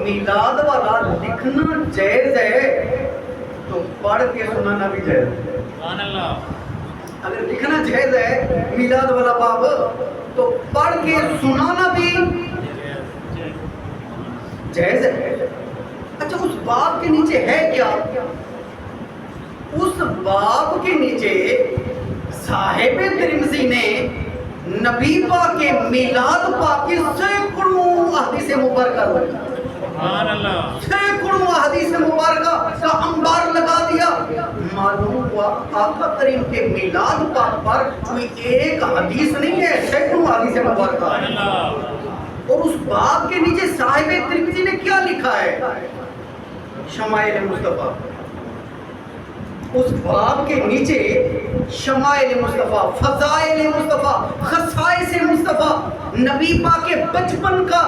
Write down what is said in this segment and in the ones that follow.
میلاد والا لکھنا جائز ہے تو پڑھ کے سنانا بھی جائز ہے. سبحان اللہ. اگر لکھنا جائز ہے میلاد والا باب تو پڑھ کے سنانا بھی جائز ہے. اچھا اس باب کے نیچے ہے کیا؟ اس باب کے نیچے صاحب ترمذی نے نبی پاک کے میلاد پاک کی سینکڑوں احادیث مبارکہ سبحان اللہ. سینکڑوں احادیث مبارکہ کا انبار لگا دیا. معلوم ہوا آقا کریم کے میلاد پاک پر کوئی ایک حدیث نہیں ہے، سینکڑوں احادیث مبارکہ. سبحان اللہ. اور اس باب کے نیچے صاحب ترمذی نے کیا لکھا ہے؟ شمائل مصطفیٰ. اس باب کے نیچے شمائل مصطفیٰ، فضائل مصطفیٰ، خصائص مصطفیٰ، نبی پاک کے بچپن کا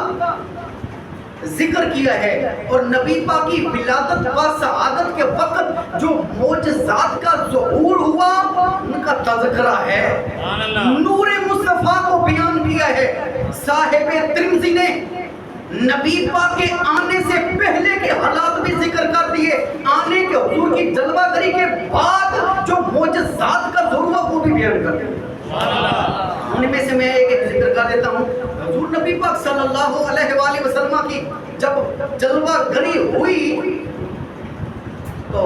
ذکر کیا ہے اور نبی پاک کی ولادت و سعادت کے وقت جو معجزات کا ظہور ہوا ان کا تذکرہ ہے. سبحان اللہ. نور مصطفیٰ کو بیان کیا ہے. صاحب ترمذی نے نبی پاک کے آنے سے پہلے کے حالات بھی ذکر کر دیے، آنے کے حضور کی جلوہ گری کے بعد جو معجزات کا ظہور ہوا وہ بھی بیان کر دیا. سبحان اللہ. ان میں سے میں ایک ذکر کر دیتا ہوں. حضور نبی پاک صلی اللہ علیہ وآلہ وسلم کی جب جلوہ گری ہوئی تو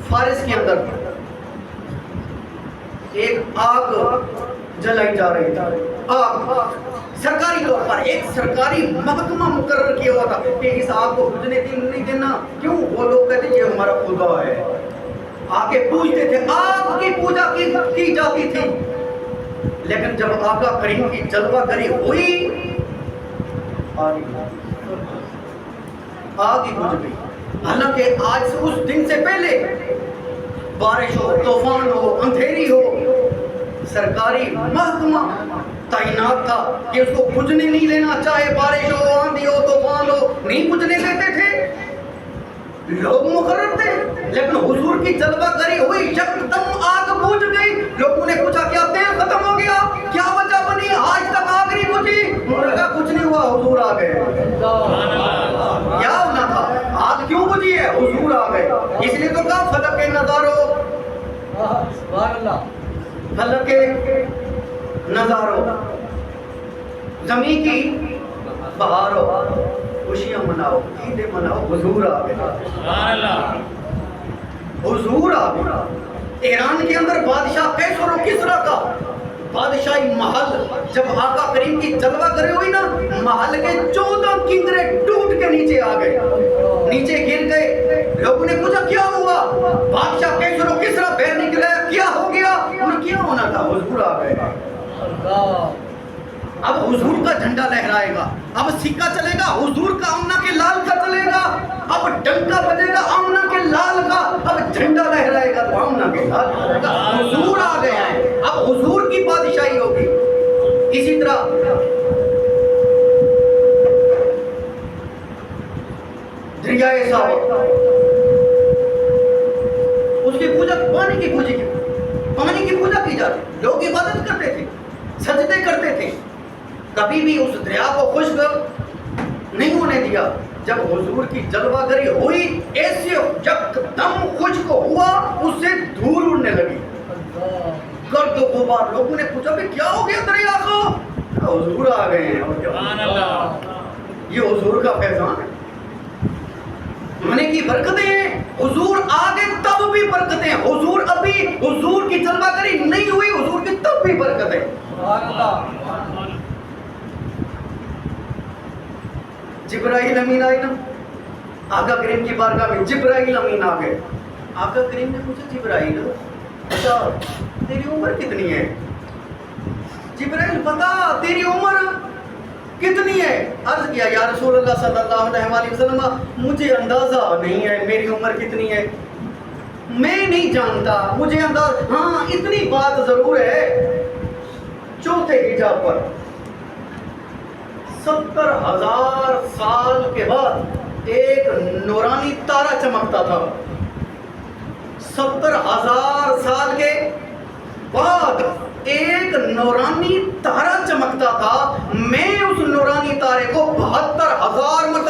فارس کے اندر ایک آگ جلائی جا رہی تھی. آگ سرکاری طور پر ایک سرکاری محکمہ مقرر کیا ہوا تھا کہ اس آگ کو بجھنے نہیں دینا. کیوں؟ وہ لوگ کہتے ہیں یہ ہمارا خدا ہے. آگے پوچھتے تھے، آگ کی پوجا کی جاتی تھی. لیکن جب آقا کریم کی جلوہ گری ہوئی آگ ہی بجھ گئی. حالانکہ آج سے اس دن سے پہلے بارش ہو، طوفان ہو، اندھیری ہو، سرکاری محکمہ تعینات تھا کہ اس کو بجھنے نہیں لینا. چاہے بارش ہو، آندھی ہو، طوفان ہو، نہیں بجھنے دیتے تھے. لوگ مقرر تھے. لیکن حضور کی جلوہ گری ہوئی، یکدم آگ بجھ گئی. لوگوں نے پوچھا کیا تیل ختم ہو گیا؟ کیا وجہ بنی؟ آج تک آگ نہیں بجھی. انہوں نے کہا کچھ نہیں ہوا، حضور آ گئے. کیا ہونا تھا؟ آگ کیوں بجھی ہے؟ حضور آ گئے. اس لیے تو کہا فلک کے نظارو، فلک کے نظارو، زمین کی بہارو، خوشیاں مناؤ، عیدیں مناؤ. حضور آ گئے. سبحان اللہ. حضور آ گئے. ایران کے اندر بادشاہ قیصر و کسریٰ کا بادشاہی محل جب آقا کریم کی جلوہ گری ہوئی نا، محل کے 14 کنگرے ٹوٹ کے نیچے آ گئے، نیچے گر گئے. لوگوں نے پوچھا کیا ہوا؟ بادشاہ قیصر و کسریٰ باہر نکلے. کیا ہو گیا؟ انہیں کیا ہونا تھا؟ حضور آ گئے. اب حضور کا جھنڈا لہرائے گا، اب سکہ چلے گا حضور کا، آمنہ کے لال کا چلے گا. اب ڈنکا بجے گا آمنہ کے لال کا. اب جھنڈا لہرائے گا تو آمنہ کے لال کا. حضور آ گئے ہیں. اب حضور کی بادشاہی ہوگی. اسی طرح دریائے صاحب، اس کی پوجا پانی کی پوجا کی جاتی. لوگ عبادت کرتے تھے، سجدے کرتے تھے. کبھی بھی اس دریا کو خشک نہیں ہونے دیا. جب حضور کی جلوہ گری ہوئی ایسے یکدم خشک ہوا، اس سے دھول اڑنے لگی، گرد و غبار. لوگوں نے پوچھا کہ کیا ہو گیا دریا کو؟ حضور آ گئے ہیں. سبحان اللہ. یہ حضور کا فیضان ہے، ہونے کی برکتیں ہیں. حضور آگے تب بھی برکتیں. حضور ابھی حضور کی جلوہ گری نہیں ہوئی، حضور کی تب بھی برکتیں. جبرائیل امین آئے نا آقا کریم کی بارگاہ میں. جبرائیل امین آ گئے. آقا کریم نے پوچھا جبرائیل بتا تیری عمر کتنی ہے؟ جبرائیل بتا تیری عمر کتنی ہے؟ عرض کیا یا رسول اللہ صلی اللہ علیہ وآلہ وسلم مجھے اندازہ نہیں ہے میری عمر کتنی ہے، میں نہیں جانتا، مجھے اندازہ. ہاں اتنی بات ضرور ہے، چوتھے حجاب پر 70,000 سال کے بعد ایک نورانی تارا چمکتا تھا. 70,000 سال کے بعد ایک نورانی تارا چمکتا تھا. میں اس نورانی تارے کو 72,000 مرتبہ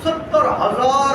70,000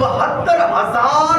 72,000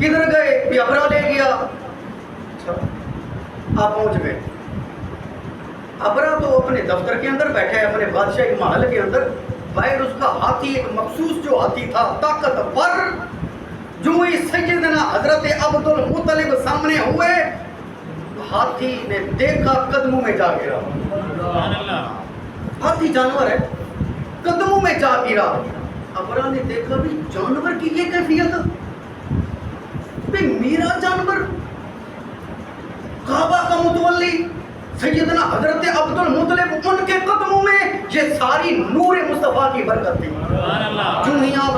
کدھر گئے؟ بھی ابرا لے گیا. اچھا آپ پہنچ گئے. ابرا تو اپنے دفتر کے اندر بیٹھا ہے، اپنے بادشاہی محل کے اندر. باہر اس کا ہاتھی ایک مخصوص جو ہاتھی تھا طاقتور، جو ہی سیدنا حضرت عبد المطلب سامنے ہوئے، ہاتھی نے دیکھا قدموں میں جا گرا. سبحان اللہ. ہاتھی جانور ہے، قدموں میں جا گرا. ابرا نے دیکھا بھی جانور کی یہ کیفیت، بھی میرا جانور کعبہ کا متولی سیدنا حضرت عبد المطلب، ان کے قدموں میں، یہ ساری نور مصطفیٰ کی برکت تھی. سبحان اللہ. جو ہی آپ